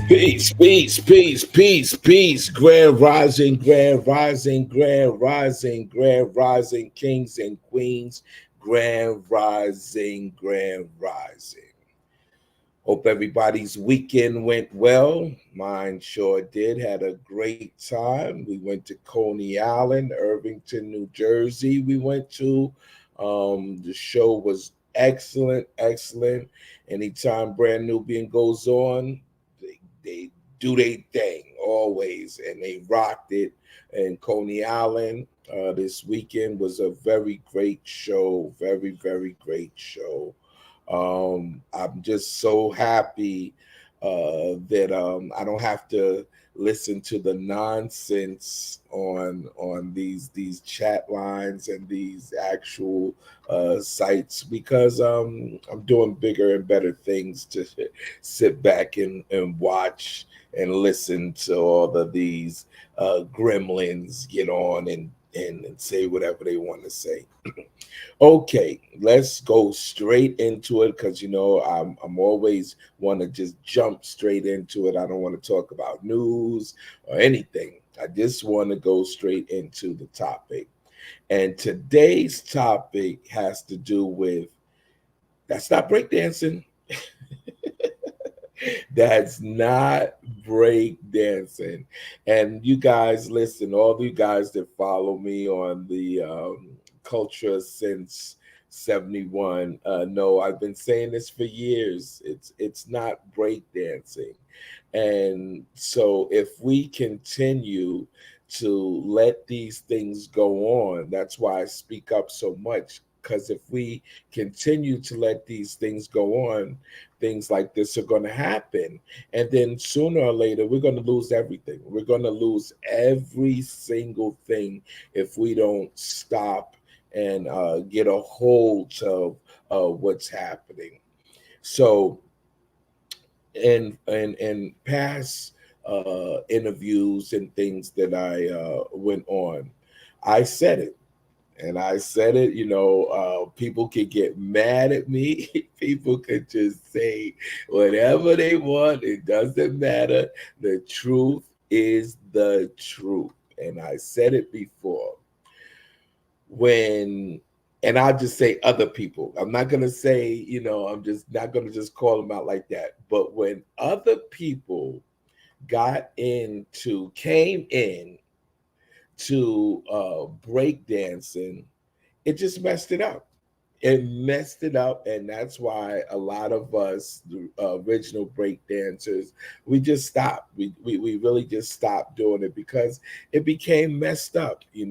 Peace, peace, peace, peace, peace. Grand rising, grand rising, grand rising, grand rising, kings and queens. Grand rising, grand rising. Hope everybody's weekend went well. Mine sure did. Had a great time. We went to Coney Island, Irvington, New Jersey. We went to. The show was excellent, excellent. Anytime Brand Nubian goes on, they do their thing always, and they rocked it. And Coney Island this weekend was a very great show. Very, very great show. I'm just so happy that I don't have to listen to the nonsense on these chat lines and these actual sites because I'm doing bigger and better things to sit back and watch and listen to all of these gremlins get on and say whatever they want to say. Okay, let's go straight into it because I'm always want to just jump straight into it. I don't want to talk about news or anything. I just want to go straight into the topic. And today's topic has to do with that's not breakdancing. That's not breakdancing. And you guys, listen, all you guys that follow me on the culture since 71 know I've been saying this for years. It's not breakdancing. And so if we continue to let these things go on, that's why I speak up so much. Because if we continue to let these things go on, things like this are going to happen. And then sooner or later, we're going to lose everything. We're going to lose every single thing if we don't stop and get a hold of what's happening. So, in past interviews and things that I went on, I said it. And I said it, people could get mad at me. People could just say whatever they want. It doesn't matter. The truth is the truth. And I said it before. When, and I'll just say other people. I'm not going to say, I'm just not going to just call them out like that. But when other people came in to breakdancing, it just messed it up. It messed it up, and that's why a lot of us, the original break dancers, we just stopped. We really just stopped doing it because it became messed up. It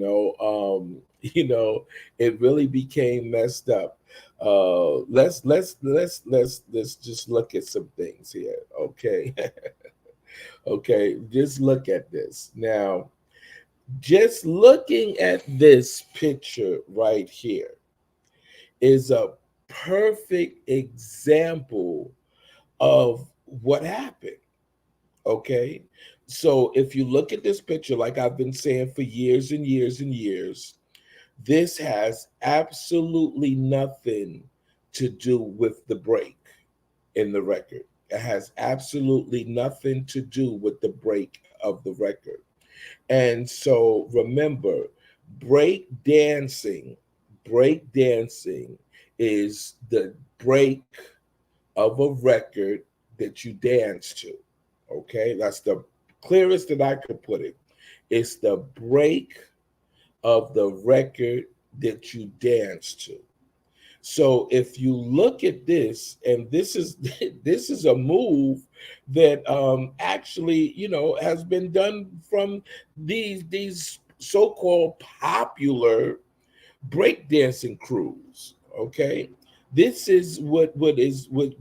really became messed up. Let's just look at some things here, okay? Okay, just look at this now. Just looking at this picture right here is a perfect example of what happened. Okay. So if you look at this picture, like I've been saying for years and years and years, this has absolutely nothing to do with the break in the record. It has absolutely nothing to do with the break of the record. And so remember, break dancing, break dancing is the break of a record that you dance to. Okay, that's the clearest that I could put it. It's the break of the record that you dance to. So if you look at this, and this is this is a move that actually has been done from these so-called popular breakdancing crews. Okay, this is what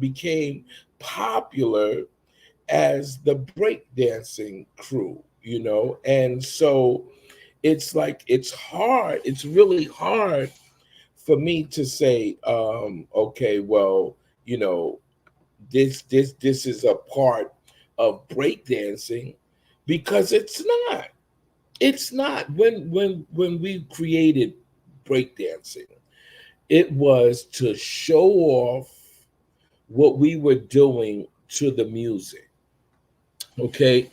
became popular as the breakdancing crew. And so it's like it's hard. It's really hard for me to say, okay, well, this is a part of breakdancing because it's not. It's not. When we created breakdancing, it was to show off what we were doing to the music. Okay.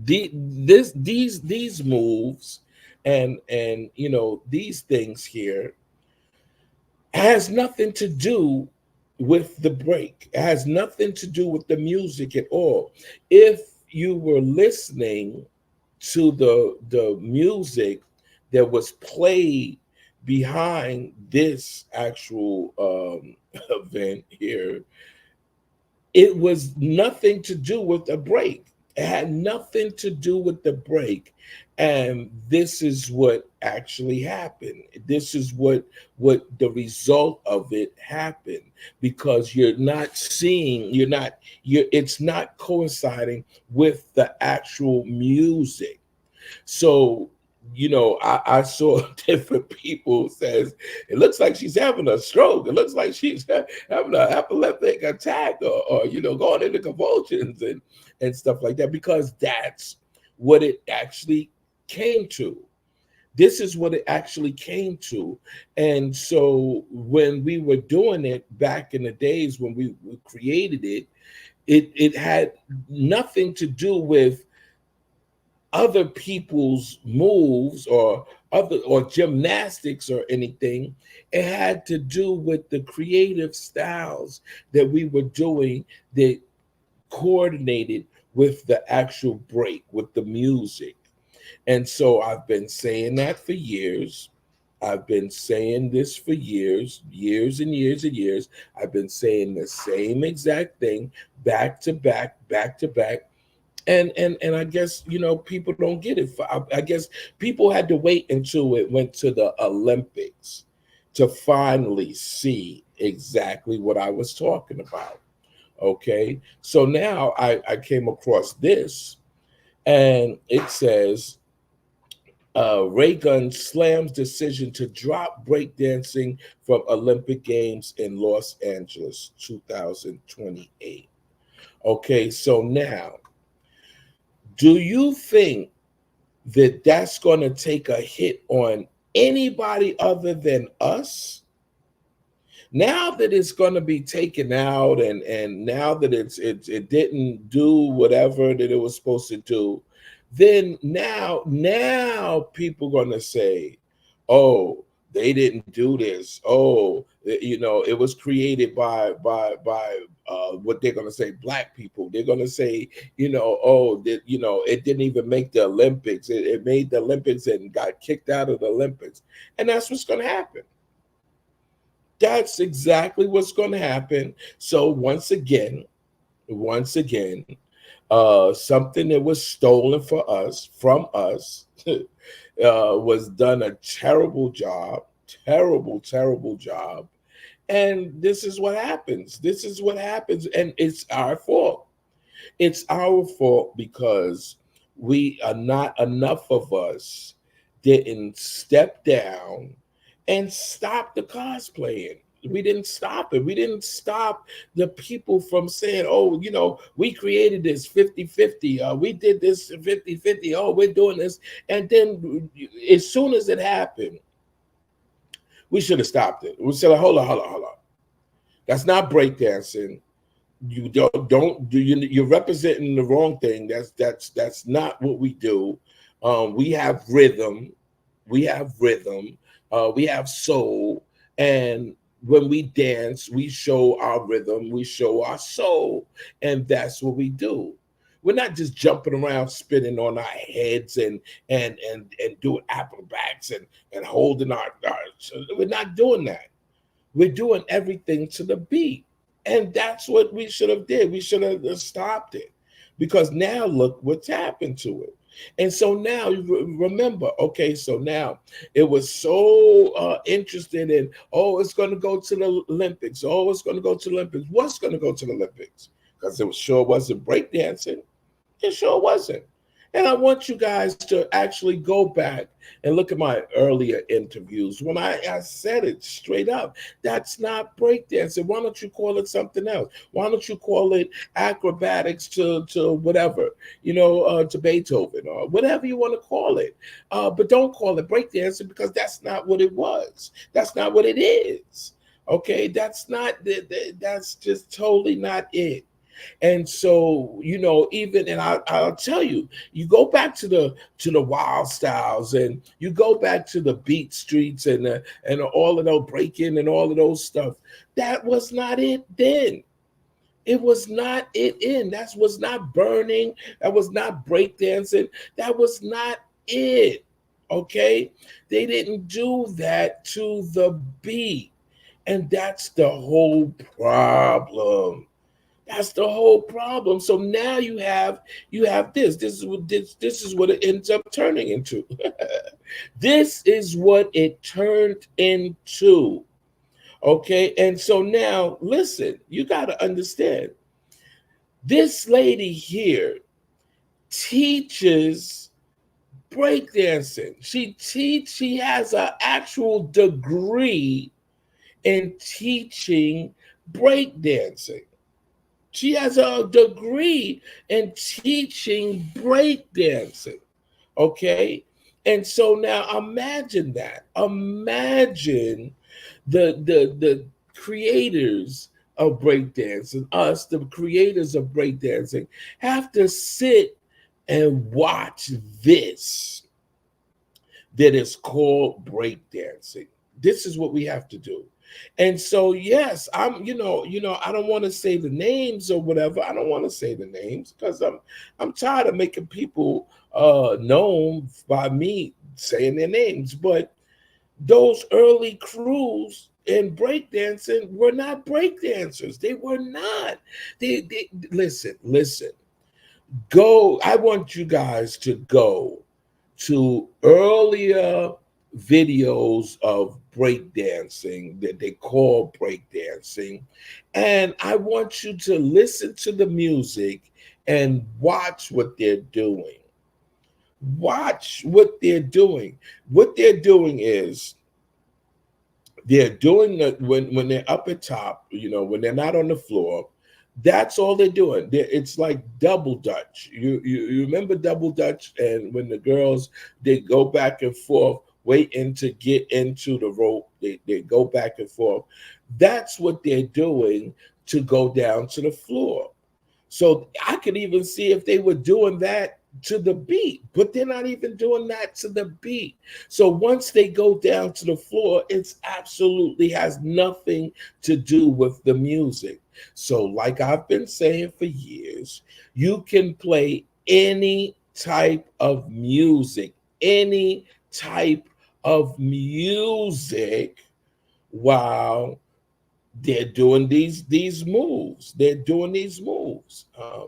These moves and these things here has nothing to do with the break. It has nothing to do with the music at all. If you were listening to the music that was played behind this actual event here, it was nothing to do with the break. It had nothing to do with the break. And this is what actually happened. This is what the result of it happened, because you're not seeing, you're it's not coinciding with the actual music. So, I saw different people says it looks like she's having a stroke. It looks like she's having an epileptic attack, or going into convulsions and stuff like that, because that's what it actually came to. This is what it actually came to. And so when we were doing it back in the days when we created it, it had nothing to do with other people's moves or gymnastics or anything. It had to do with the creative styles that we were doing that coordinated with the actual break, with the music. And so I've been saying that for years. I've been saying this for years, years and years and years. I've been saying the same exact thing, back to back, back to back. And I guess people don't get it. I guess people had to wait until it went to the Olympics to finally see exactly what I was talking about. Okay, so now I came across this, and it says Reagan slams decision to drop breakdancing from Olympic Games in Los Angeles 2028. Okay, so now, do you think that that's going to take a hit on anybody other than us? Now that it's going to be taken out, and now that it didn't do whatever that it was supposed to do, then now people going to say, oh, they didn't do this. Oh, it was created by what they're going to say, black people. They're going to say, oh, that it didn't even make the Olympics. It made the Olympics and got kicked out of the Olympics. And that's what's going to happen. That's exactly what's going to happen. So once again, something that was stolen from us, was done a terrible job, terrible job. And this is what happens. This is what happens. And it's our fault. It's our fault because we are not enough of us didn't step down and stop the cosplaying. We didn't stop it. We didn't stop the people from saying, oh, we created this 50-50. We did this 50-50. Oh, we're doing this. And then as soon as it happened, we should have stopped it. We said, hold on. That's not breakdancing. You don't do you're representing the wrong thing. That's not what we do. We have rhythm. We have soul. And when we dance, we show our rhythm, we show our soul, and that's what we do. We're not just jumping around, spinning on our heads and doing acrobats and holding our. We're not doing that. We're doing everything to the beat. And that's what we should have did. We should have stopped it, because now look what's happened to it. And so now remember, okay, so now it was so interested in, oh, it's going to go to the Olympics. Oh, it's going to go to the Olympics. What's going to go to the Olympics? Because it sure wasn't breakdancing. It sure wasn't. And I want you guys to actually go back and look at my earlier interviews when I said it straight up. That's not breakdancing. Why don't you call it something else? Why don't you call it acrobatics to whatever, to Beethoven or whatever you want to call it. But don't call it breakdancing, because that's not what it was. That's not what it is. Okay, that's just totally not it. And so, even, and I'll tell you, you go back to the wild styles, and you go back to the beat streets, and all of those breaking and all of those stuff. That was not it then. It was not it in. That was not burning. That was not breakdancing. That was not it. Okay? They didn't do that to the beat. And that's the whole problem. That's the whole problem. So now you have this. This is what it ends up turning into. This is what it turned into. Okay. And so now listen, you got to understand, this lady here teaches breakdancing. She has an actual degree in teaching breakdancing. She has a degree in teaching breakdancing. Okay. And so now imagine that. Imagine the creators of breakdancing, us, the creators of breakdancing, have to sit and watch this that is called breakdancing. This is what we have to do. And so, yes, I don't want to say the names or whatever. I don't want to say the names because I'm tired of making people known by me saying their names. But those early crews in breakdancing were not breakdancers. They were not. They listen. Go. I want you guys to go to earlier videos of breakdancing that they call breakdancing, and I want you to listen to the music and watch what they're doing. Watch what they're doing. What they're doing is they're doing that when they're up at top, when they're not on the floor. That's all they're doing. It's like double dutch. You remember double dutch, and when the girls, they go back and forth, waiting to get into the rope. They go back and forth. That's what they're doing to go down to the floor. So I could even see if they were doing that to the beat, but they're not even doing that to the beat. So once they go down to the floor, it's absolutely has nothing to do with the music. So, like I've been saying for years, you can play any type of music, any type of music while they're doing these moves. They're doing these moves. Uh,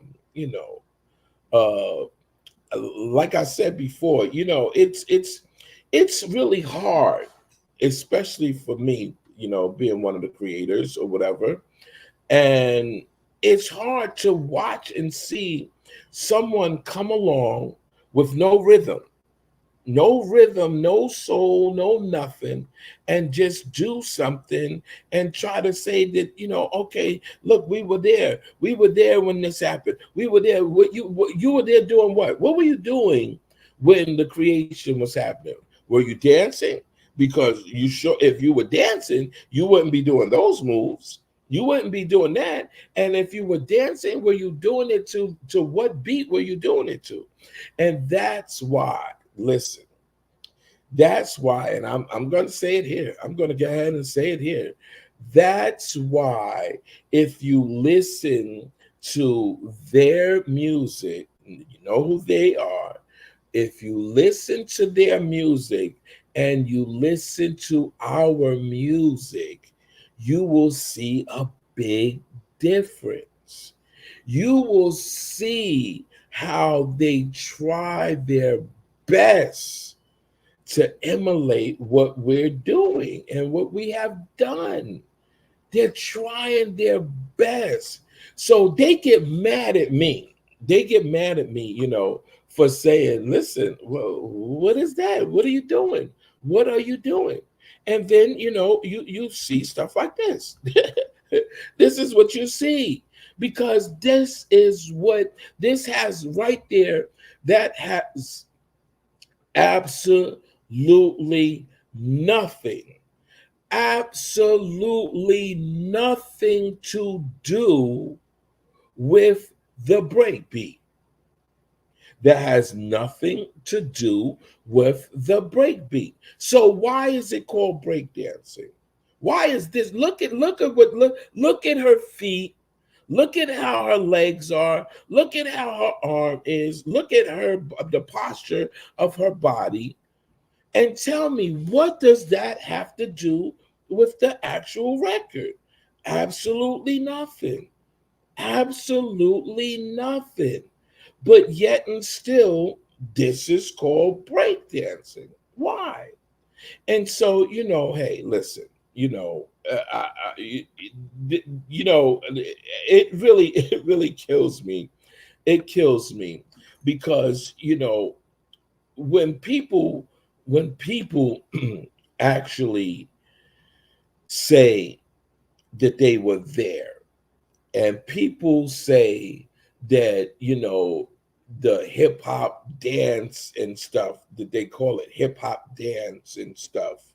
like I said before, it's really hard, especially for me, being one of the creators or whatever. And it's hard to watch and see someone come along with no rhythm, no soul, no nothing, and just do something and try to say that, okay, look, we were there when this happened, we were there. You were there doing what? What were you doing when the creation was happening? Were you dancing? Because if you were dancing, you wouldn't be doing those moves. You wouldn't be doing that. And if you were dancing, were you doing it to what beat were you doing it to? And that's why, listen, that's why, and I'm going to say it here. I'm going to go ahead and say it here. That's why if you listen to their music, you know who they are. If you listen to their music and you listen to our music, you will see a big difference. You will see how they try their best to emulate what we're doing and what we have done. They're trying their best. So they get mad at me. They get mad at me, for saying, listen, well, what is that? What are you doing? What are you doing? And then, you see stuff like this. This is what you see. Because this has right there, that has absolutely nothing to do with the breakbeat. That has nothing to do with the breakbeat. So why is it called breakdancing? Why is this? Look at her feet. Look at how her legs are. Look at how her arm is. Look at the posture of her body. And tell me, what does that have to do with the actual record? Absolutely nothing. Absolutely nothing. But yet and still, this is called breakdancing. Why? And so, hey, listen, it really kills me. It kills me because when people actually say that they were there, and people say that the hip hop dance and stuff, that they call it hip hop dance and stuff,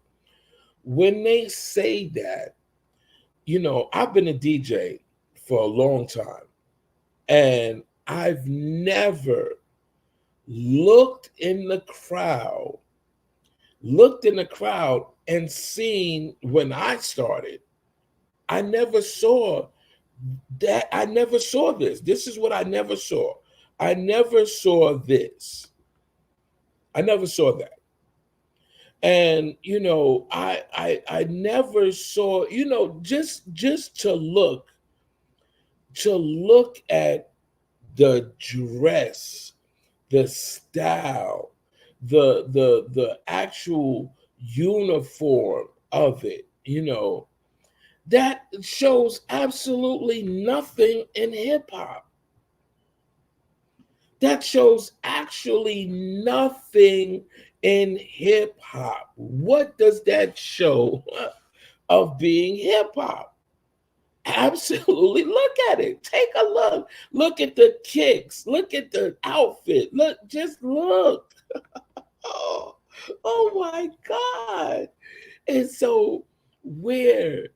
when they say that, I've been a DJ for a long time, and I've never looked in the crowd and seen, when I started, I never saw that. I never saw this. This is what I never saw. I never saw this. I never saw that. And I never saw, just to look at the dress, the style, the actual uniform of it, that shows absolutely nothing in hip hop. That shows actually nothing in hip hop. What does that show of being hip hop? Absolutely. Look at it. Take a look. Look at the kicks. Look at the outfit. Just look. Oh, oh my God. And so, where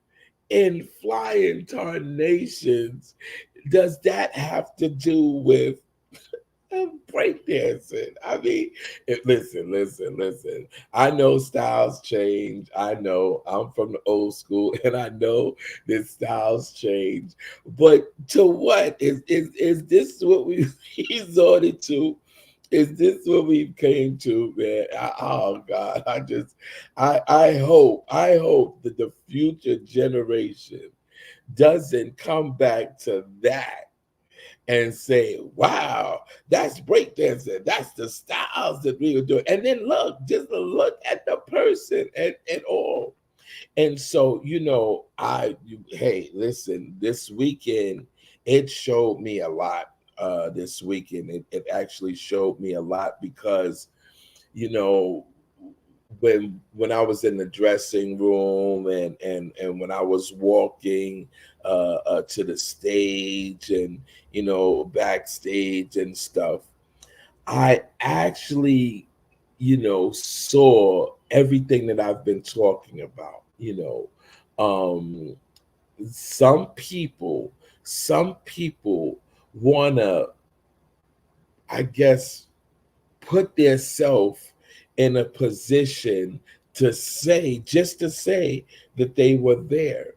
in flying tarnations does that have to do with breakdancing? I mean, listen. I know styles change. I know I'm from the old school, and I know that styles change. But to what is this what we resorted to? Is this what we came to, man? Oh God, I hope that the future generation doesn't come back to that and say, wow, that's breakdancing. That's the styles that we were doing. And then just look at the person and all. And so, hey, listen, this weekend, it showed me a lot. This weekend, it actually showed me a lot because, you know, when I was in the dressing room and when I was walking to the stage and backstage and stuff, I actually saw everything that I've been talking about. Um, some people wanna, I guess, put their self in a position just to say that they were there.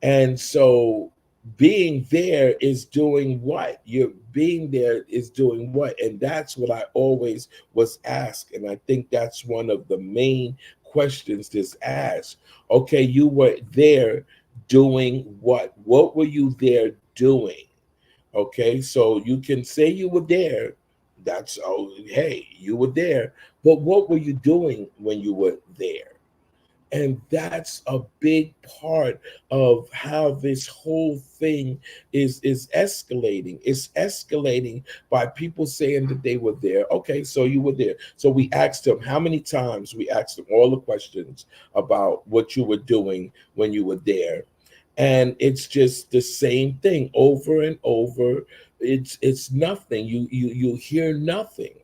And so being there is doing what? You're being there is doing what? And that's what I always was asked. And I think that's one of the main questions that's asked. Okay, you were there doing what? What were you there doing? Okay, so you can say you were there. That's, oh, hey, you were there. But what were you doing when you were there? And that's a big part of how this whole thing is escalating. It's escalating by people saying that they were there. Okay, so you were there. So we asked them how many times. We asked them all the questions about what you were doing when you were there. And it's just the same thing over and over. It's nothing. You hear nothing.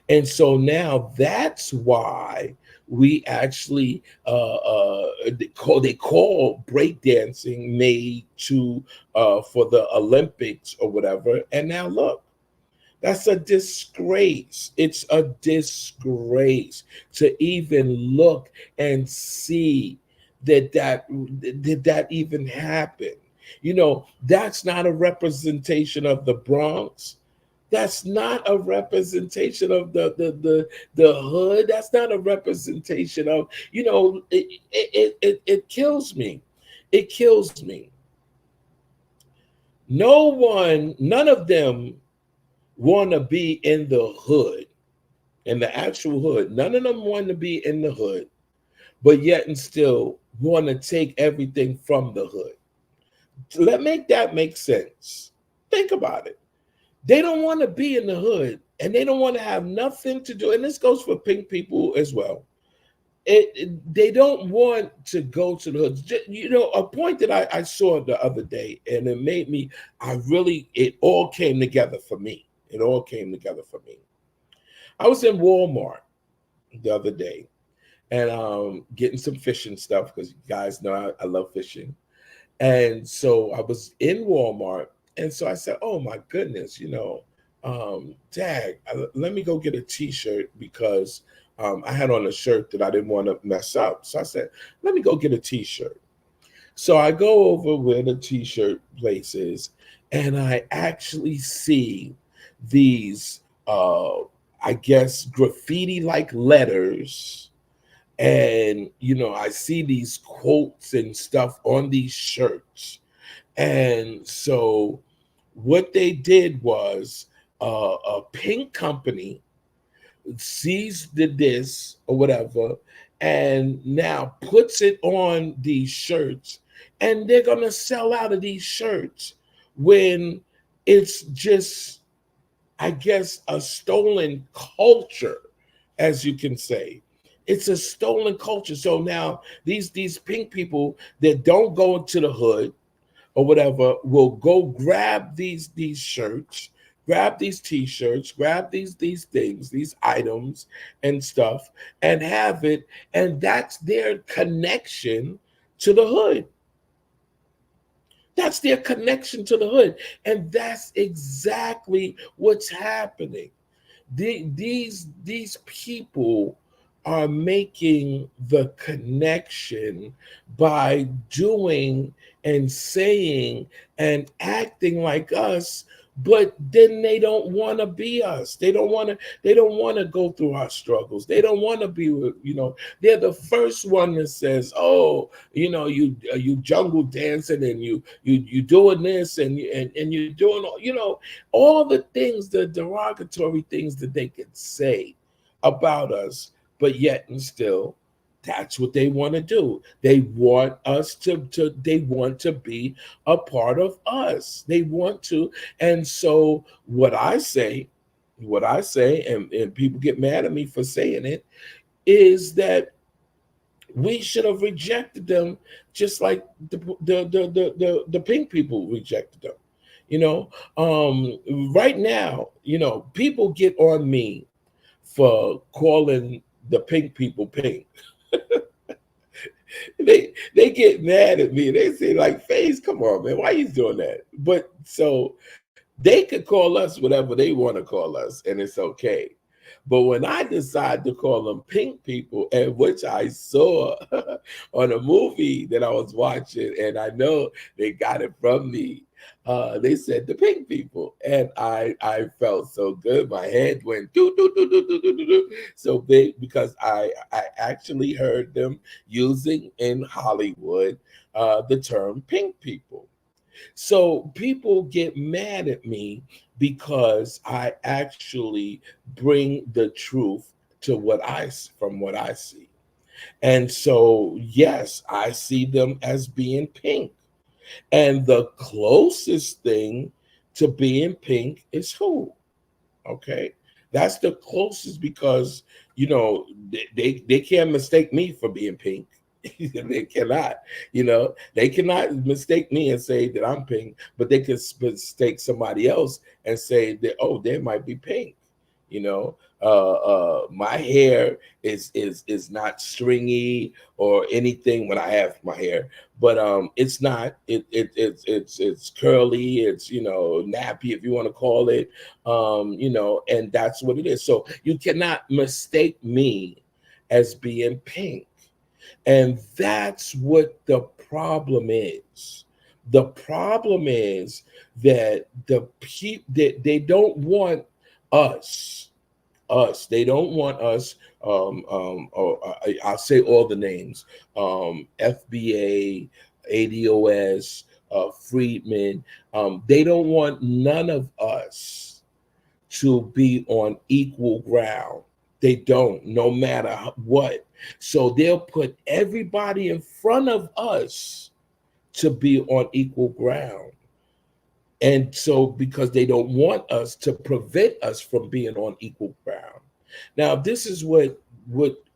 And so now that's why we actually they call breakdancing made to for the Olympics or whatever. And now look, that's a disgrace. It's a disgrace to even look and see that did that even happen. You know, that's not a representation of the Bronx. That's not a representation of the hood. That's not a representation of, you know, it kills me. It kills me. None of them want to be in the hood, in the actual hood. None of them want to be in the hood, but yet and still want to take everything from the hood. Make that make sense. Think about it. They don't want to be in the hood, and they don't want to have nothing to do. And this goes for pink people as well. They don't want to go to the hood. You know, a point that I saw the other day, and it made me, it all came together for me. It all came together for me. I was in Walmart the other day, and getting some fishing stuff, because you guys know I love fishing. And so I was in Walmart, and so I said, "Oh my goodness, you know, let me go get a T-shirt, because I had on a shirt that I didn't want to mess up." So I said, "Let me go get a T-shirt." So I go over where the T-shirt place is, and I actually see these, I guess, graffiti-like letters. And, you know, I see these quotes and stuff on these shirts. And so what they did was, a pink company sees this or whatever, and now puts it on these shirts, and they're going to sell out of these shirts when it's just, I guess, a stolen culture, as you can say. It's a stolen culture. So now these pink people that don't go into the hood or whatever will go grab these shirts, grab these T-shirts, grab these things, these items and stuff, and have it, and that's their connection to the hood. That's their connection to the hood. And that's exactly what's happening. These people are making the connection by doing and saying and acting like us, but then they don't want to be us. They don't want to go through our struggles. They don't want to be, you know, they're the first one that says, "Oh, you know, you jungle dancing, and you doing this, and you're doing all, you know, all the things, the derogatory things that they could say about us." But yet and still, that's what they want to do. They want us they want to be a part of us. They want to. And so what I say, and people get mad at me for saying it, is that we should have rejected them, just like the pink people rejected them. You know, right now, you know, people get on me for calling the pink people pink. They get mad at me. They say, like, "Phase, come on, man, why you doing that?" But so they could call us whatever they want to call us, and it's okay. But when I decide to call them pink people, and which I saw on a movie that I was watching, and I know they got it from me, they said the pink people, and I felt so good. My head went do do do do do do do do so big, because I actually heard them using in Hollywood the term pink people. So people get mad at me because I actually bring the truth to from what I see. And so, yes, I see them as being pink. And the closest thing to being pink is who? Okay. That's the closest, because, you know, they can't mistake me for being pink. They cannot, you know, they cannot mistake me and say that I'm pink, but they can mistake somebody else and say that, oh, they might be pink, you know. My hair is not stringy or anything when I have my hair, but it's not. It's curly. It's, you know, nappy, if you want to call it. You know, and that's what it is. So you cannot mistake me as being pink. And that's what the problem is. The problem is that the people that they don't want us, They don't want us. I'll say all the names: FBA, ADOS, Friedman. They don't want none of us to be on equal ground. They don't, no matter what. So they'll put everybody in front of us to be on equal ground. And so, because they don't want us to prevent us from being on equal ground. Now, this is what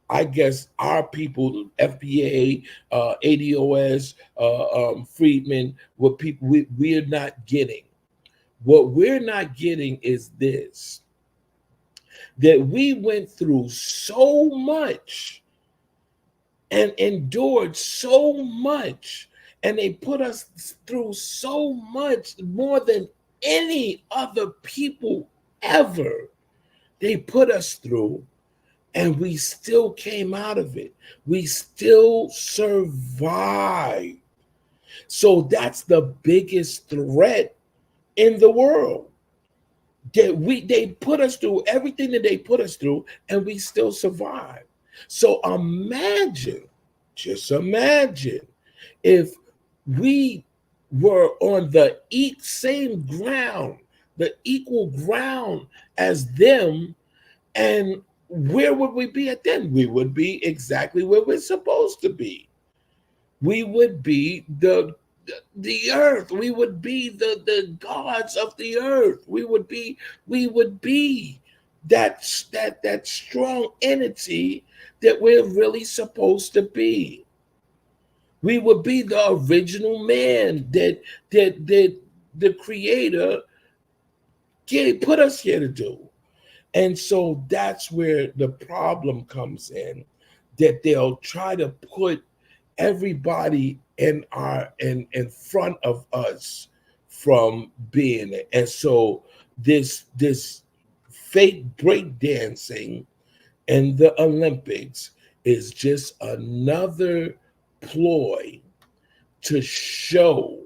I guess our people, FBA, ADOS, Friedman, what people we're not getting. What we're not getting is this: that we went through so much and endured so much, and they put us through so much more than any other people ever. They put us through, and we still came out of it. We still survived. So that's the biggest threat in the world. They put us through everything that they put us through, and we still survive. So imagine, just imagine, if we were on the same ground, the equal ground as them, and where would we be at then? We would be exactly where we're supposed to be. We would be the earth. We would be the gods of the earth. We would be that strong entity that we're really supposed to be. We would be the original man that the creator put us here to do. And so that's where the problem comes in, that they'll try to put everybody in front of us from being it. And so this fake breakdancing in the Olympics is just another ploy to show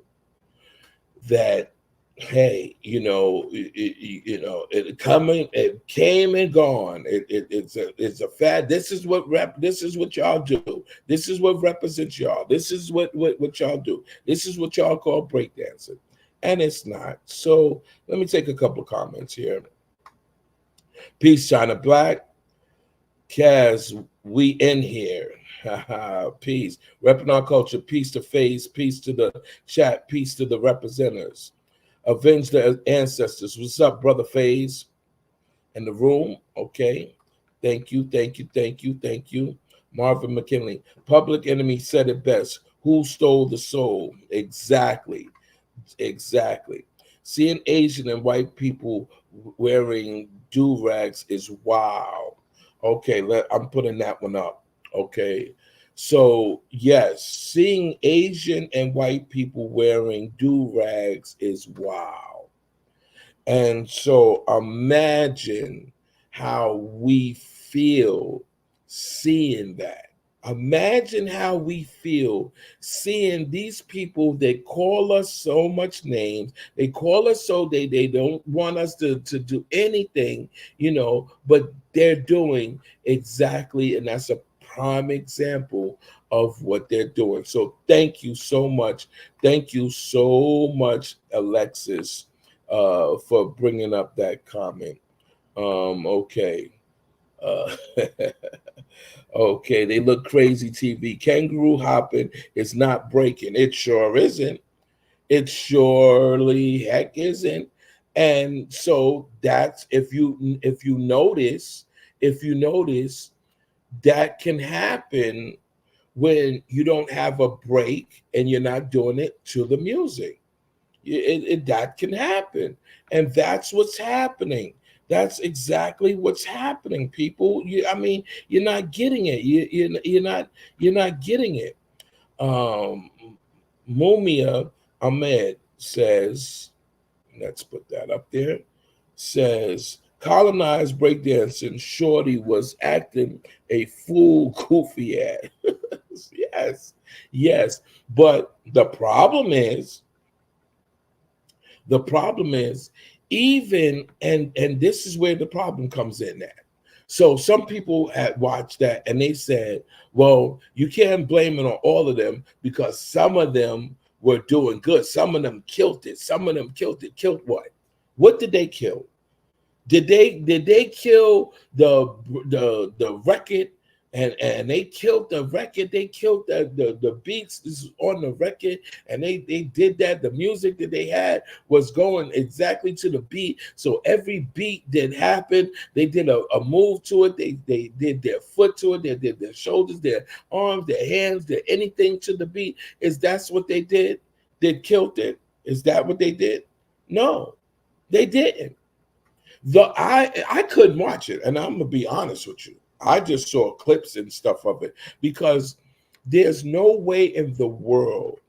that, hey, it came and gone. It's a fad. This is what y'all do. This is what represents y'all. This is what y'all do. This is what y'all call breakdancing, and it's not. So let me take a couple of comments here. Peace, China Black. Kaz, we in here. Peace. Repping our culture. Peace to Phase. Peace to the chat. Peace to the representatives. Avenge the ancestors. What's up, brother Phase? In the room. Okay. Thank you. Marvin McKinley. Public Enemy said it best. Who stole the soul? Exactly. Seeing Asian and white people wearing do-rags is wow. Okay, I'm putting that one up. Okay. So, yes, seeing Asian and white people wearing do-rags is wow. And so imagine how we feel seeing that. Imagine how we feel seeing these people that call us so much names. They call us so they don't want us to do anything, but they're doing exactly, and that's a prime example of what they're doing. So thank you so much. Thank you so much, Alexis, for bringing up that comment. Okay. Okay, they look crazy TV. Kangaroo hopping is not breaking. It sure isn't. It surely heck isn't. And so that's if you notice, that can happen when you don't have a break and you're not doing it to the music. That can happen. And that's what's happening. That's exactly what's happening, people. I mean, you're not getting it. You're not getting it. Um, Mumia Ahmed says, let's put that up there. Says colonized breakdancing. Shorty was acting a fool, goofy ass. Yes, yes. But the problem is, even and this is where the problem comes in at. So some people had watched that and they said, well, you can't blame it on all of them because some of them were doing good. Some of them killed it. Some of them killed it. Killed what? What did they kill? Did they kill the record and they killed the record? They killed the beats on the record, and they did that. The music that they had was going exactly to the beat. So every beat that happened, they did a move to it. They did their foot to it. They did their shoulders, their arms, their hands, their anything to the beat. Is that's what they did? They killed it. Is that what they did? No, they didn't. I couldn't watch it, and I'm gonna be honest with you. I just saw clips and stuff of it because there's no way in the world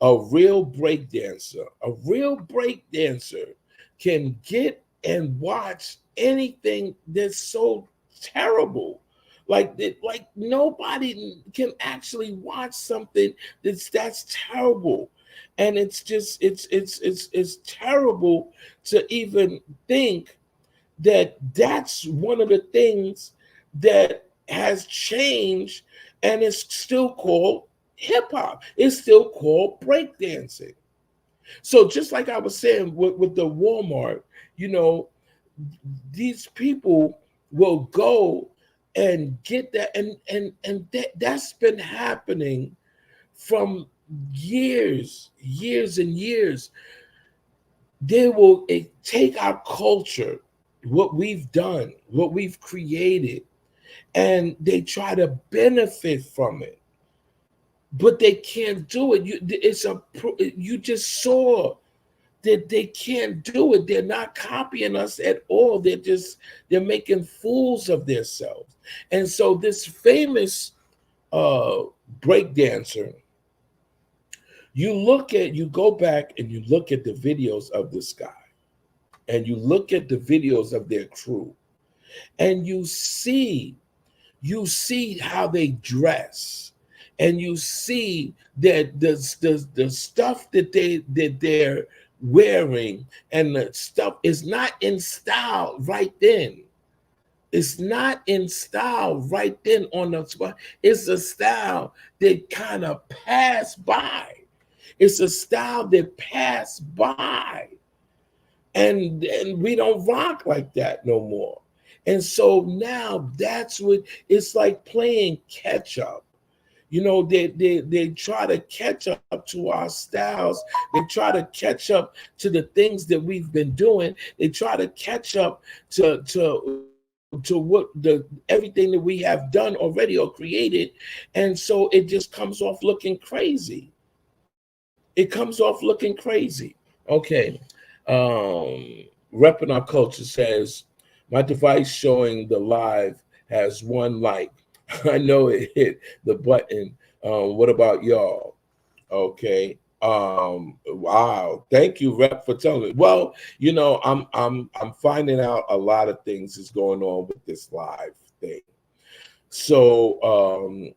a real break dancer can get and watch anything that's so terrible. Like nobody can actually watch something that's terrible. And it's just it's terrible to even think that that's one of the things that has changed, and it's still called hip hop. It's still called breakdancing. So just like I was saying with the Walmart, you know, these people will go and get that, that's been happening from years and years. They will take our culture, what we've done, what we've created, and they try to benefit from it, but they can't do it. You just saw that they can't do it. They're not copying us at all. They're making fools of themselves. And so this famous break dancer, you go back and you look at the videos of this guy, and you look at the videos of their crew, and you see how they dress, and you see that the stuff that they're wearing, and the stuff is not in style right then. It's not in style right then on the spot. It's a style that kind of passed by. It's a style that passed by. And we don't rock like that no more. And so now that's what it's like, playing catch up. You know, they try to catch up to our styles. They try to catch up to the things that we've been doing. They try to catch up to what everything that we have done already or created. And so it just comes off looking crazy. It comes off looking crazy. Okay. Repping Our Culture says, my device showing the live has one like. I know it hit the button. What about y'all? Okay. Wow. Thank you, Rep, for telling me. Well, you know, I'm finding out a lot of things is going on with this live thing. So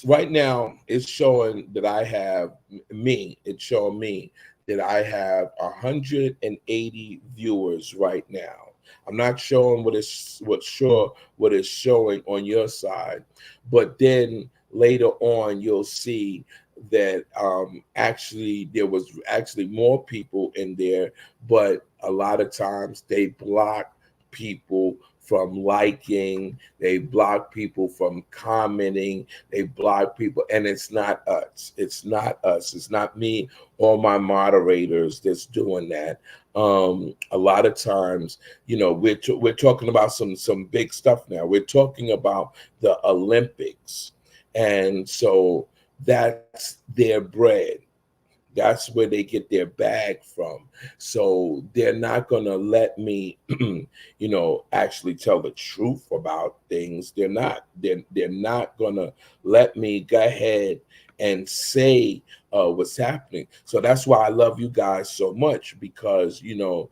right now it's showing that it's showing me that I have 180 viewers right now. I'm not showing what it's showing on your side, but then later on you'll see that actually there was actually more people in there, but a lot of times they block people from liking, they block people from commenting, they block people, and it's not us. It's not us. It's not me or my moderators that's doing that. A lot of times, you know, we're talking about some big stuff now. We're talking about the Olympics, and so that's their bread. That's where they get their bag from. So they're not going to let me, actually tell the truth about things. They're not going to let me go ahead and say what's happening. So that's why I love you guys so much, because you're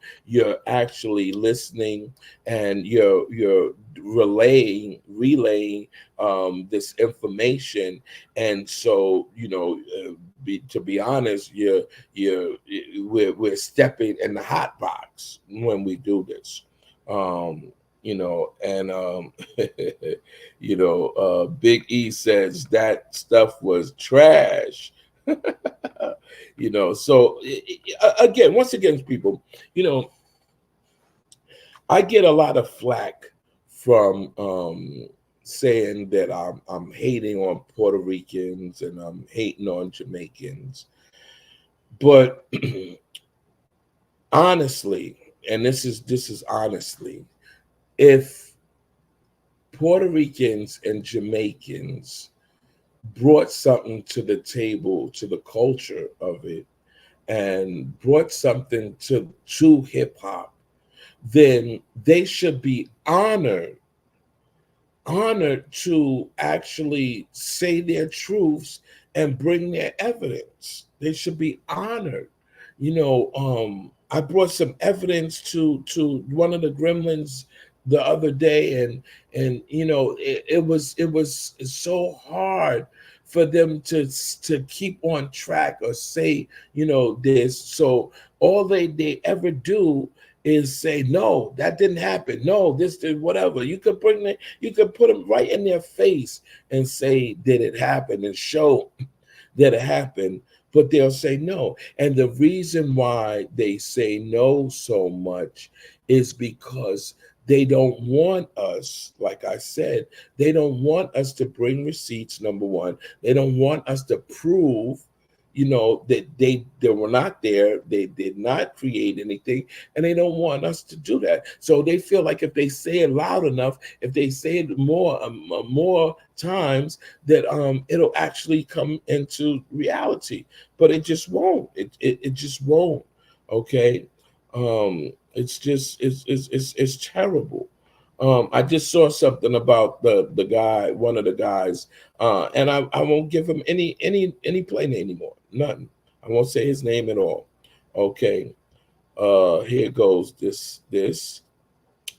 actually listening, and you're relaying this information. And so to be honest, we're stepping in the hot box when we do this. And Big E says that stuff was trash. So again, once again, people, I get a lot of flack from saying that I'm hating on Puerto Ricans and I'm hating on Jamaicans. But honestly, and this is honestly, if Puerto Ricans and Jamaicans brought something to the table, to the culture of it, and brought something to hip hop, then they should be honored to actually say their truths and bring their evidence. They should be honored. I brought some evidence to one of the gremlins the other day, and it was so hard for them to keep on track or say this. So all they ever do is say, no, that didn't happen, no, this did whatever. You could put them right in their face and say, did it happen, and show that it happened, but they'll say no. And the reason why they say no so much is because they don't want us, like I said, they don't want us to bring receipts, number one. They don't want us to prove that they were not there, they did not create anything, and they don't want us to do that. So they feel like if they say it loud enough, if they say it more times, that it'll actually come into reality. But it just won't. It just won't. Okay. It's terrible. I just saw something about the guy, one of the guys, and I won't give him any play name anymore. Nothing. I won't say his name at all. Okay. Here goes this.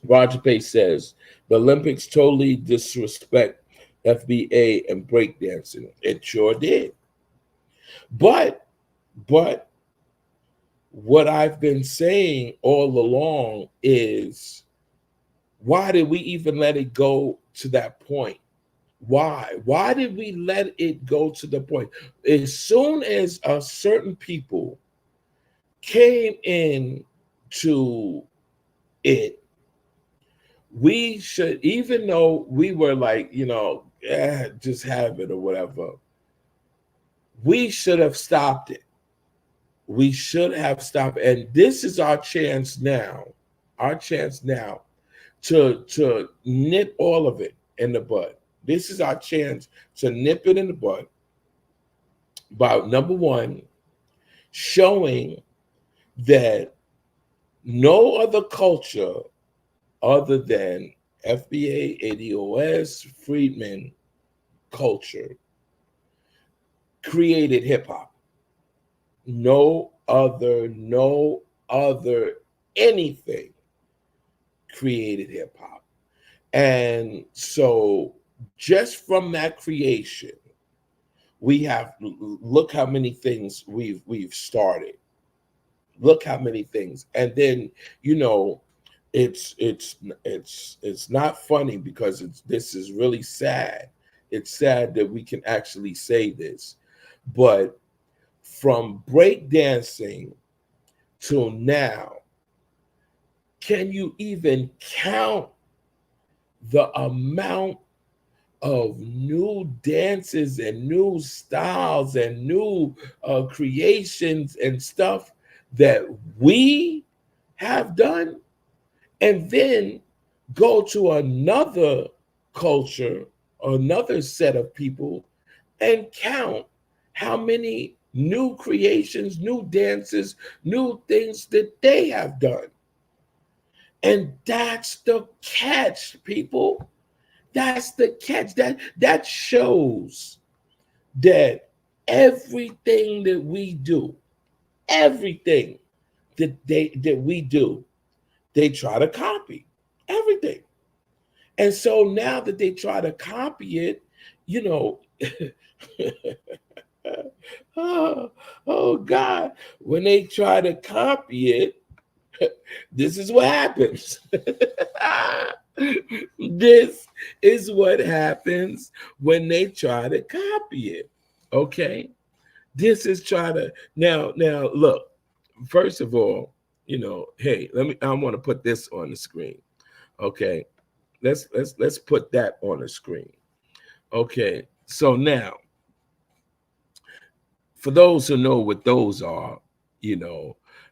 Roger Pace says the Olympics totally disrespect FBA and breakdancing. It sure did. But what I've been saying all along is, why did we even let it go to that point? Why did we let it go to the point? As soon as certain people came in to it, we should, even though we were like, just have it or whatever, we should have stopped it. We should have stopped. And this is our chance now to nip all of it in the bud. This is our chance to nip it in the bud by, number one, showing that no other culture other than FBA, ADOS, Freedmen culture created hip hop. No other anything created hip hop. And so just from that creation, we have, look how many things we've started. Look how many things. And then, it's not funny, because this is really sad. It's sad that we can actually say this, but from breakdancing till now, can you even count the amount of new dances and new styles and new creations and stuff that we have done? And then go to another culture, another set of people, and count how many new creations, new dances, new things that they have done. And that's the catch, people. That's the catch. That shows that everything that we do, everything that we do, they try to copy everything. And so now that they try to copy it, you know, oh God, when they try to copy it, this is what happens. This is what happens when they try to copy it. Okay? This is try to now look, first of all, hey, I want to put this on the screen. Okay. Let's put that on the screen. Okay. So now, for those who know what those are,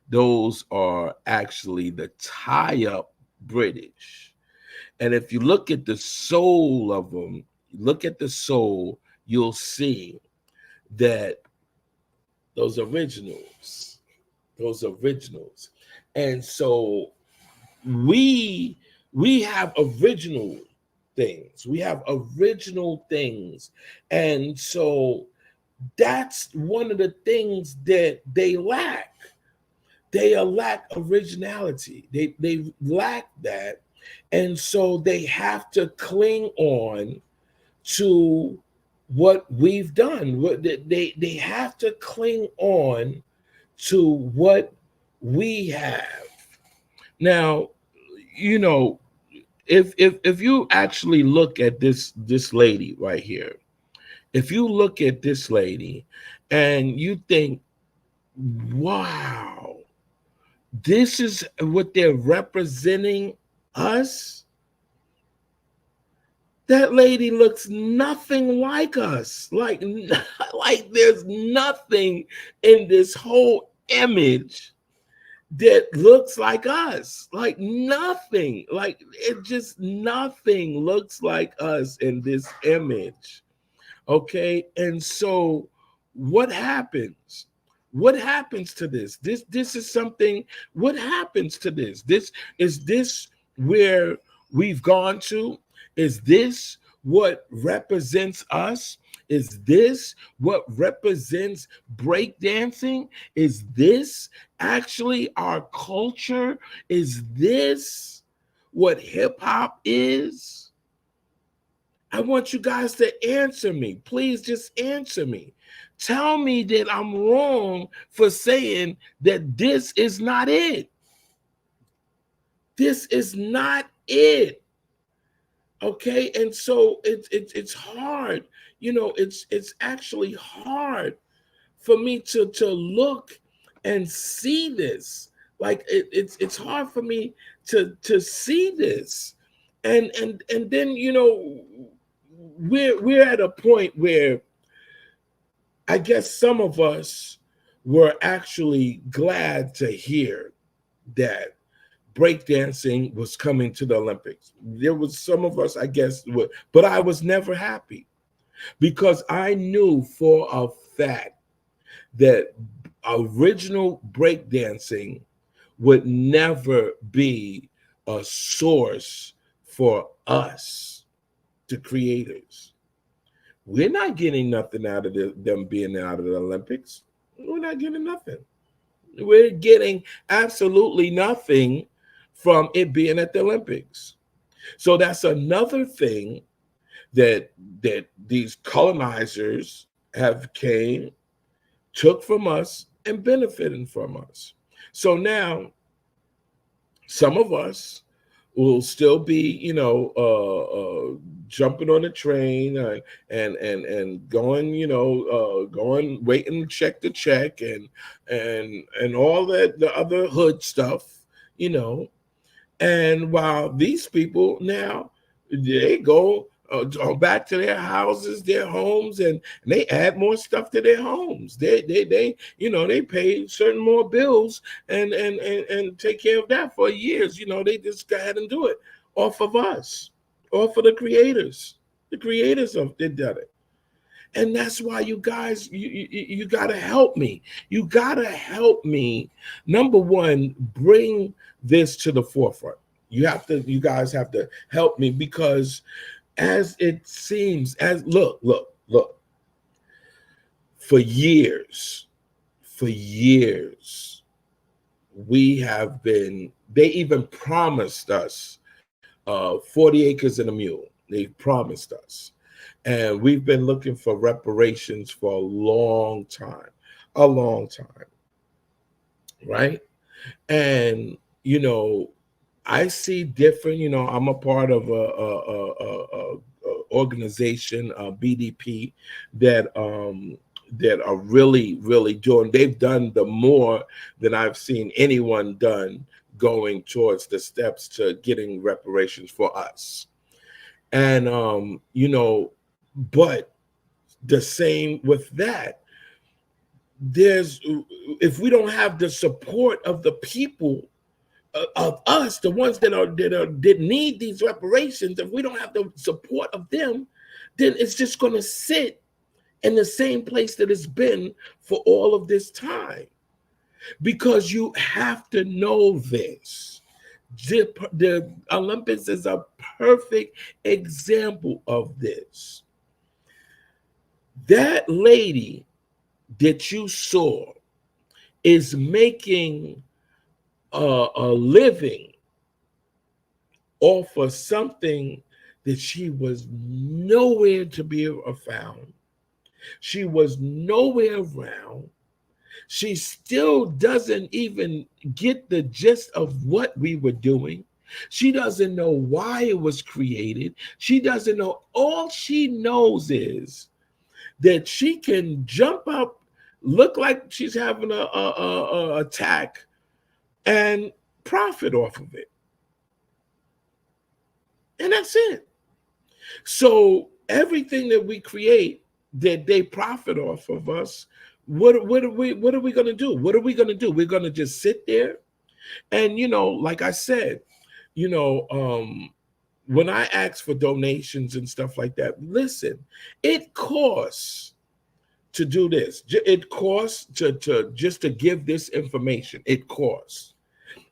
those are actually the tie-up British. And if you look at the soul of them, look at the soul, you'll see that those originals. And so we have original things. We have original things. And so that's one of the things that they lack. They lack originality. They lack that. And so they have to cling on to what we've done. They have to cling on to what we have. Now, if you actually look at this lady right here, if you look at this lady and you think, wow, this is what they're representing us, that lady looks nothing like us. Like there's nothing in this whole image that looks like us. Like nothing. Like it just nothing looks like us in this image. Okay. And so what happens? What happens to this? This is something. What happens to this? Is this where we've gone to? Is this what represents us? Is this what represents breakdancing? Is this actually our culture? Is this what hip hop is? I want you guys to answer me. Please just answer me. Tell me that I'm wrong for saying that this is not it. This is not it. Okay, and so it's hard. It's actually hard for me to look and see this. Like it's hard for me to see this, and then we're at a point where I guess some of us were actually glad to hear that breakdancing was coming to the Olympics. There was some of us, I guess, but I was never happy because I knew for a fact that original breakdancing would never be a source for us, the creators. We're not getting nothing out of them being out of the Olympics. We're not getting nothing. We're getting absolutely nothing from it being at the Olympics. So that's another thing that these colonizers have came, took from us, and benefited from us. So now some of us will still be, jumping on the train and going, going, waiting check to check and all that, the other hood stuff, And while these people now, they go back to their houses, their homes, and they add more stuff to their homes. They they pay certain more bills and take care of that for years. They just go ahead and do it off of us, off of the creators. The creators did that. And that's why you guys, you got to help me. You got to help me. Number one, bring this to the forefront. You guys have to help me, because as it seems, look, for years, we have been, they even promised us 40 acres and a mule. They promised us. And we've been looking for reparations for a long time, right? And, I see different, I'm a part of a organization, BDP, that are really, really doing, they've done the more than I've seen anyone done going towards the steps to getting reparations for us. And, but the same with that, there's, if we don't have the support of the people, of us, the ones that need these reparations, if we don't have the support of them, then it's just going to sit in the same place that it's been for all of this time. Because you have to know this. The Olympics is a perfect example of this. That lady that you saw is making a living off of something that she was nowhere to be found. She was nowhere around. She still doesn't even get the gist of what we were doing. She doesn't know why it was created. She doesn't know. All she knows is that she can jump up, look like she's having a attack, and profit off of it. And that's it. So everything that we create that they profit off of us, what are we going to do? What are we going to do? We're going to just sit there. And, like I said, when I ask for donations and stuff like that, listen, it costs to do this. It costs to just to give this information. It costs.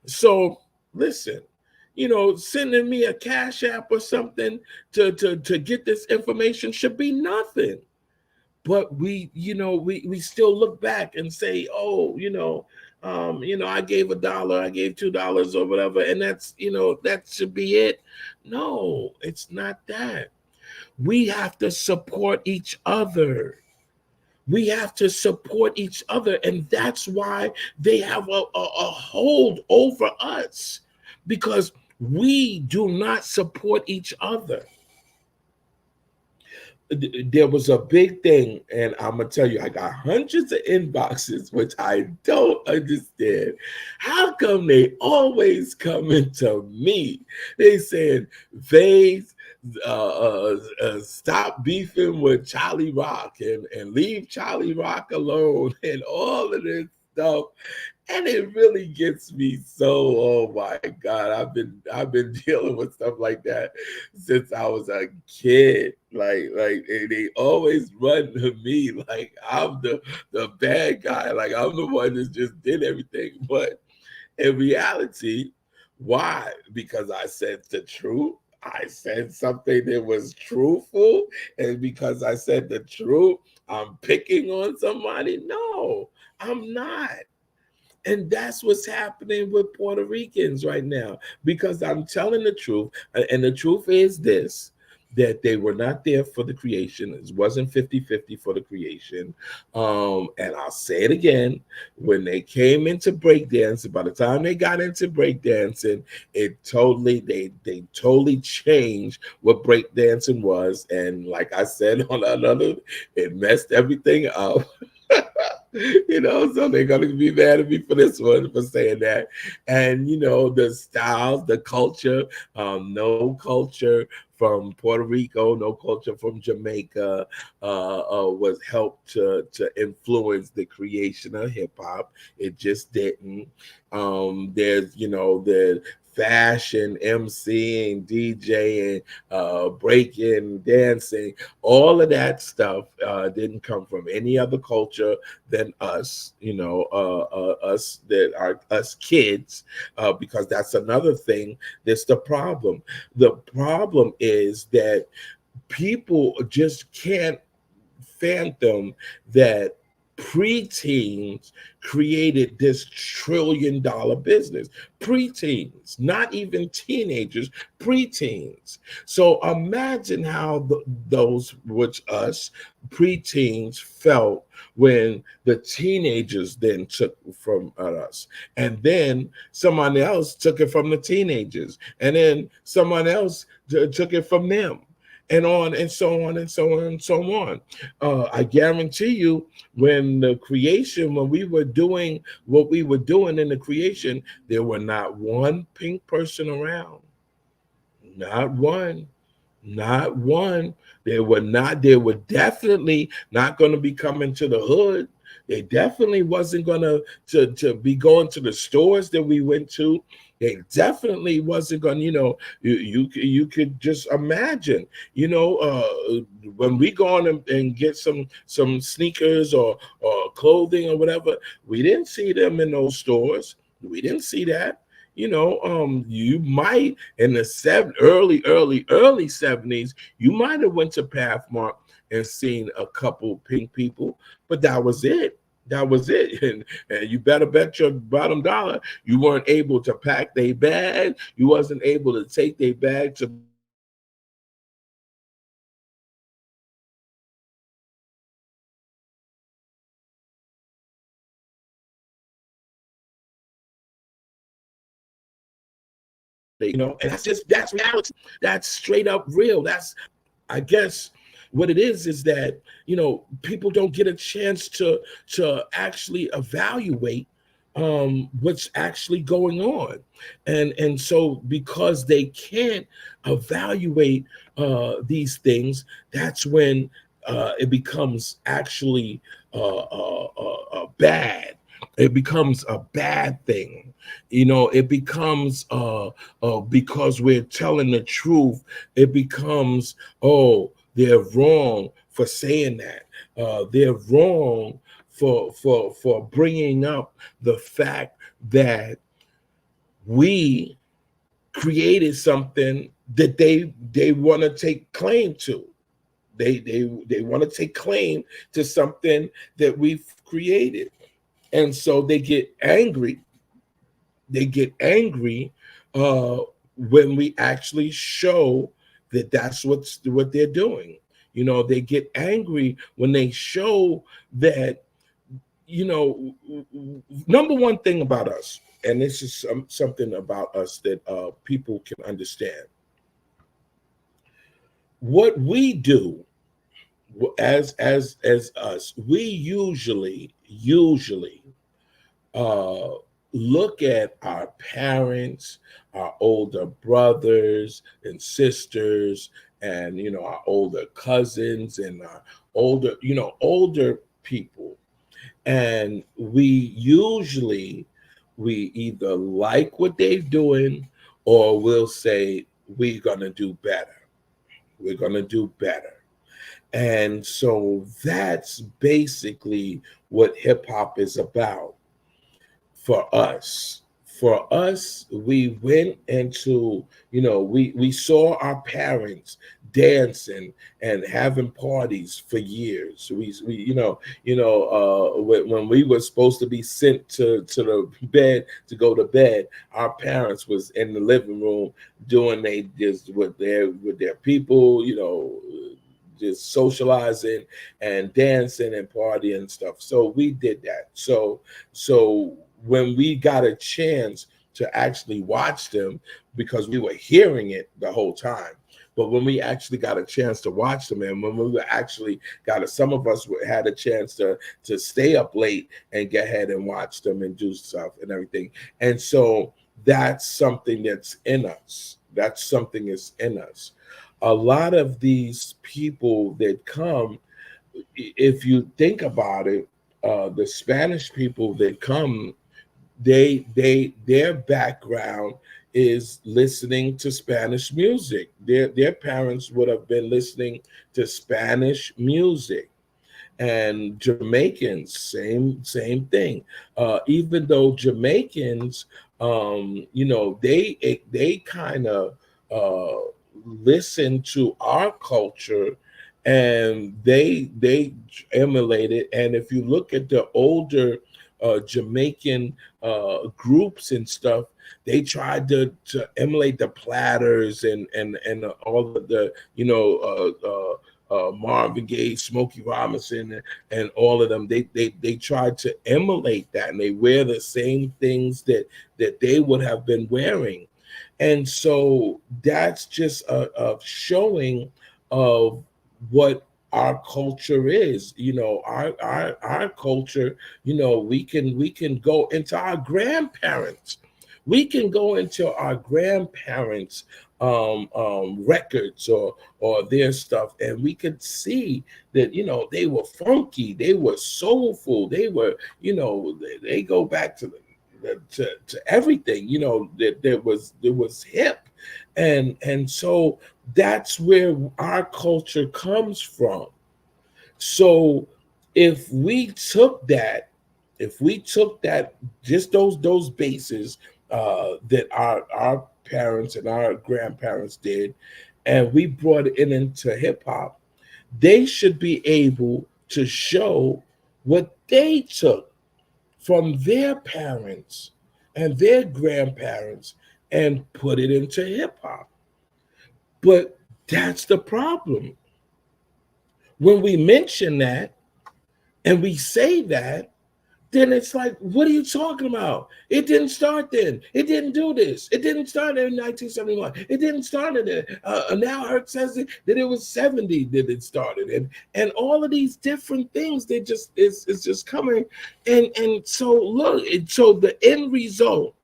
So listen, sending me a cash app or something to get this information should be nothing. But we still look back and say, oh, I gave $1, I gave $2 or whatever, and that's, that should be it. No, it's not that. We have to support each other. We have to support each other, and that's why they have a hold over us, because we do not support each other. There was a big thing, and I'm gonna tell you, I got hundreds of inboxes, which I don't understand. How come they always coming to me? They saying, "Vase, stop beefing with Charlie Rock and leave Charlie Rock alone," and all of this stuff. And it really gets me so, oh my God, I've been dealing with stuff like that since I was a kid. Like and they always run to me like I'm the bad guy, like I'm the one that just did everything. But in reality, why? Because I said the truth. I said something that was truthful, and because I said the truth, I'm picking on somebody. No, I'm not. And that's what's happening with Puerto Ricans right now, because I'm telling the truth. And the truth is this, that they were not there for the creation. It wasn't 50-50 for the creation. And I'll say it again, when they came into breakdancing, by the time they got into breakdancing, they totally changed what breakdancing was. And like I said on another, it messed everything up. So they're going to be mad at me for this one, for saying that. And, the styles, the culture, no culture from Puerto Rico, no culture from Jamaica was helped to influence the creation of hip hop. It just didn't. There's, the fashion, MCing, DJing, breaking, dancing, all of that stuff didn't come from any other culture than us, us that are us kids, because that's another thing. That's the problem. The problem is that people just can't phantom that preteens created this $1 trillion business. Preteens, not even teenagers, preteens. So imagine how those, which us preteens, felt when the teenagers then took from us, and then someone else took it from the teenagers, and then someone else took it from them, and on and so on and so on and so on. I guarantee you, when we were doing what we were doing in the creation, there were not one pink person around. Not one. Not one. They were definitely not going to be coming to the hood. They definitely wasn't going to be going to the stores that we went to. They definitely wasn't going, you could just imagine, when we go on and get some sneakers or clothing or whatever, we didn't see them in those stores. We didn't see that. You might in the early 70s, you might have went to Pathmark and seen a couple pink people, but that was it. That was it. And you better bet your bottom dollar you weren't able to pack their bag. You wasn't able to take their bag to and that's reality. That's straight up real. That's, I guess, what it is that people don't get a chance to actually evaluate what's actually going on, and so because they can't evaluate these things, that's when it becomes actually bad. It becomes a bad thing. It becomes because we're telling the truth, it becomes, oh, they're wrong for saying that. They're wrong for bringing up the fact that we created something that they want to take claim to. They want to take claim to something that we've created, and so they get angry. They get angry when we actually show that that's what they're doing. They get angry when they show that, number one thing about us, and this is something about us that people can understand. What we do as us, we usually uh, look at our parents, our older brothers and sisters, and our older cousins and our older people, and we either like what they're doing, or we'll say we're gonna do better. We're gonna do better. And so that's basically what hip hop is about for us. For us, we went into, we saw our parents dancing and having parties for years. We when we were supposed to be sent to the bed to go to bed, our parents was in the living room doing they just with their people, just socializing and dancing and partying and stuff. So we did that. So when we got a chance to actually watch them, because we were hearing it the whole time, but when we actually got a chance to watch them, and when we were actually some of us had a chance to stay up late and get ahead and watch them and do stuff and everything. And so that's something that's in us. That's something that's in us. A lot of these people that come, if you think about it, the Spanish people that come, their background is listening to Spanish music. Their parents would have been listening to Spanish music. And Jamaicans, same thing. Even though Jamaicans, they kind of listen to our culture, and they emulate it. And if you look at the older Jamaican groups and stuff, they tried to emulate the Platters and all of the Marvin Gaye, Smokey Robinson, and all of them. They tried to emulate that, and they wear the same things that they would have been wearing. And so that's just a showing of what our culture is. Our culture, we can go into our grandparents. We can go into our grandparents' records or their stuff, and we could see that they were funky, they were soulful, they go back to everything, that there was hip, and so that's where our culture comes from. So if we took that, just those bases that our parents and our grandparents did, and we brought it into hip hop, they should be able to show what they took from their parents and their grandparents and put it into hip hop. But that's the problem. When we mention that and we say that, then it's like, what are you talking about? It didn't start then. It didn't do this. It didn't start in 1971. It didn't start in it. Now Herc says that it was 70 that it started. And all of these different things, it's just coming. And so look, so the end result,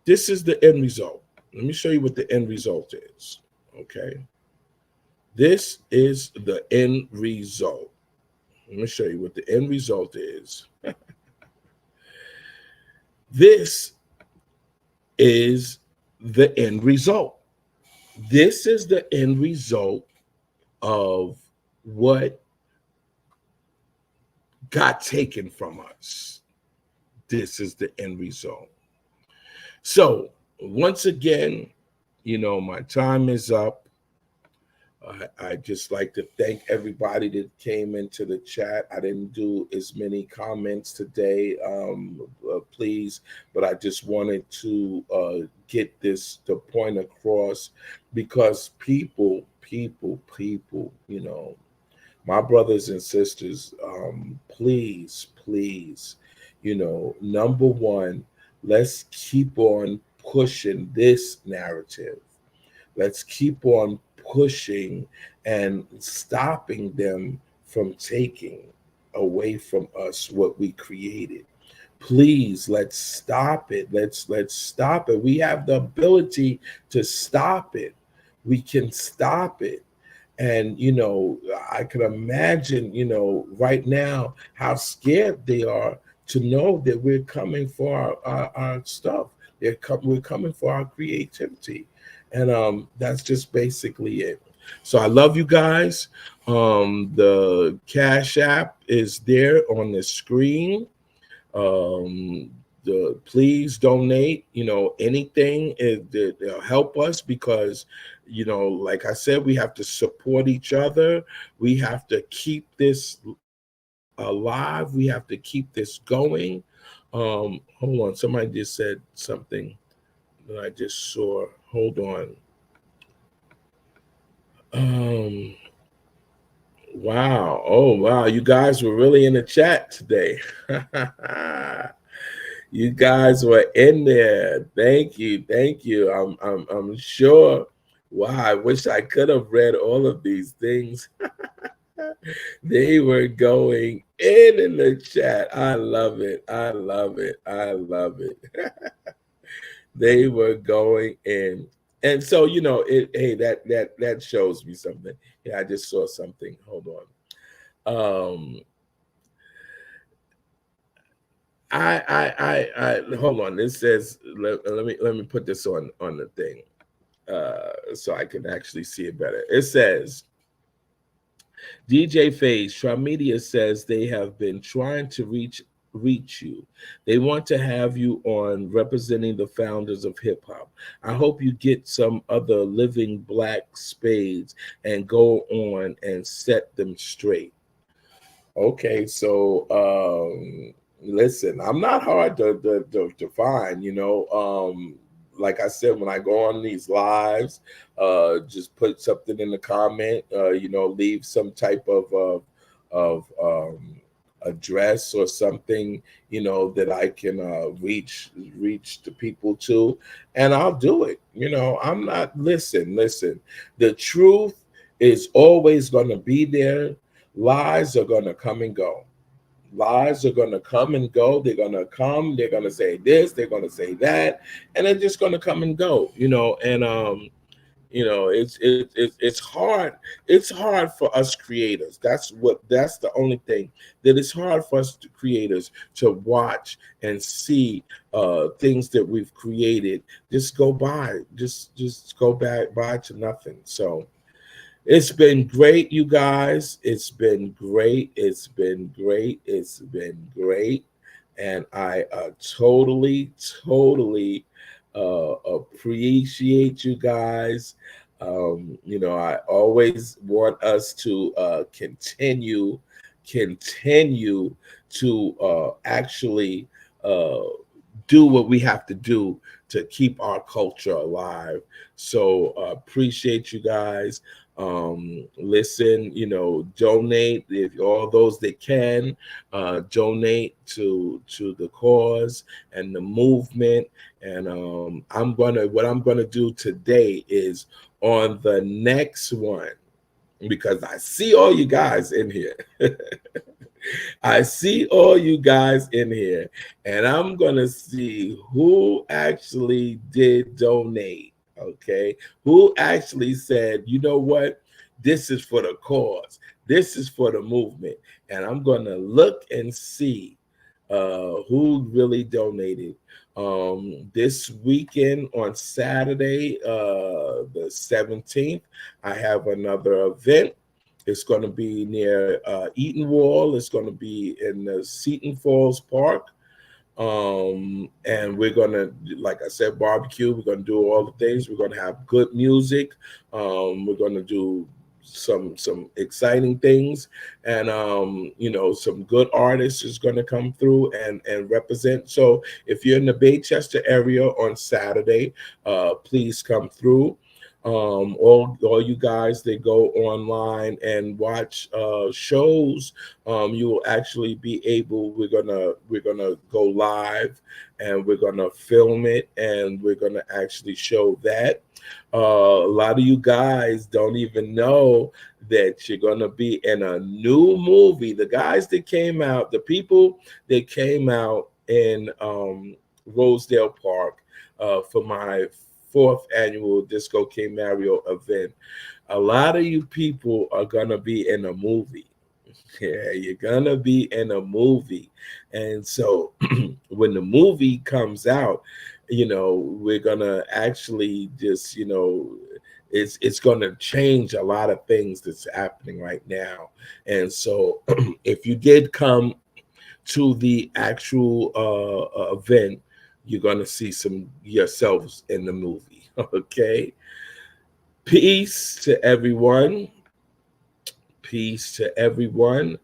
this is the end result. Let me show you what the end result is. Okay. This is the end result. Let me show you what the end result is. This is the end result. This is the end result of what got taken from us. This is the end result. So once again, my time is up. I just like to thank everybody that came into the chat. I didn't do as many comments today, please, but I just wanted to get the point across, because people, my brothers and sisters, please, number one, let's keep on pushing this narrative. Let's keep on pushing and stopping them from taking away from us what we created. Please, let's stop it. Let's stop it. We have the ability to stop it. We can stop it. And I can imagine, right now how scared they are to know that we're coming for our stuff. We're coming for our creativity. And that's just basically it. So I love you guys. The Cash App is there on the screen. Please donate, anything that'll help us, because, like I said, we have to support each other. We have to keep this alive. We have to keep this going. Hold on. Somebody just said something that I just saw. Hold on. Wow. Oh, wow. You guys were really in the chat today. You guys were in there. Thank you. I'm sure. Wow. I wish I could have read all of these things. They were going in the chat. I love it. They were going in. And so, that shows me something. Yeah, I just saw something. Hold on. I hold on. It says let me put this on the thing so I can actually see it better. It says DJ Phase, Tramedia says they have been trying to reach you. They want to have you on representing the founders of hip hop. I hope you get some other living black spades and go on and set them straight. Okay, so listen, I'm not hard to find, you know. Like I said, when I go on these lives, just put something in the comment, you know, leave some type of address or something, you know, that I can reach the people to, and I'll do it. You know, I'm not listen. The truth is always going to be there. Lies are going to come and go. Lies are going to come and go. They're going to come. They're going to say this. They're going to say that, and they're just going to come and go. You know, and you know, it's hard. It's hard for us creators. That's the only thing that it's hard for us to creators to watch and see things that we've created just go by, just go back by to nothing. So it's been great, you guys. It's been great. It's been great. It's been great. And I totally appreciate you guys. You know, I always want us to continue to actually uh, do what we have to do to keep our culture alive. So appreciate you guys. Listen, you know, donate if all those that can donate to the cause and the movement. And what I'm gonna do today is on the next one, because I see all you guys in here. I see all you guys in here, and I'm gonna see who actually did donate. Okay, who actually said, you know what, this is for the cause, this is for the movement, and I'm gonna look and see who really donated. This weekend on Saturday, the 17th, I have another event. It's going to be near Eaton Wall. It's going to be in the Seton Falls Park. And we're going to, like I said, barbecue. We're going to do all the things. We're going to have good music. We're going to do some exciting things, and you know, some good artists is going to come through and represent. So if you're in the Baychester area on Saturday, please come through. All you guys that go online and watch shows, you will actually be able. We're gonna go live, and we're gonna film it, and we're gonna actually show that. A lot of you guys don't even know that you're gonna be in a new movie. The guys that came out, the people that came out in Rosedale Park for my fourth annual Disco King Mario event. A lot of you people are gonna be in a movie. Yeah, you're gonna be in a movie. And so when the movie comes out, you know, we're gonna actually just, you know, it's gonna change a lot of things that's happening right now. And so if you did come to the actual event, you're gonna see some yourselves in the movie. Okay. Peace to everyone. Peace to everyone.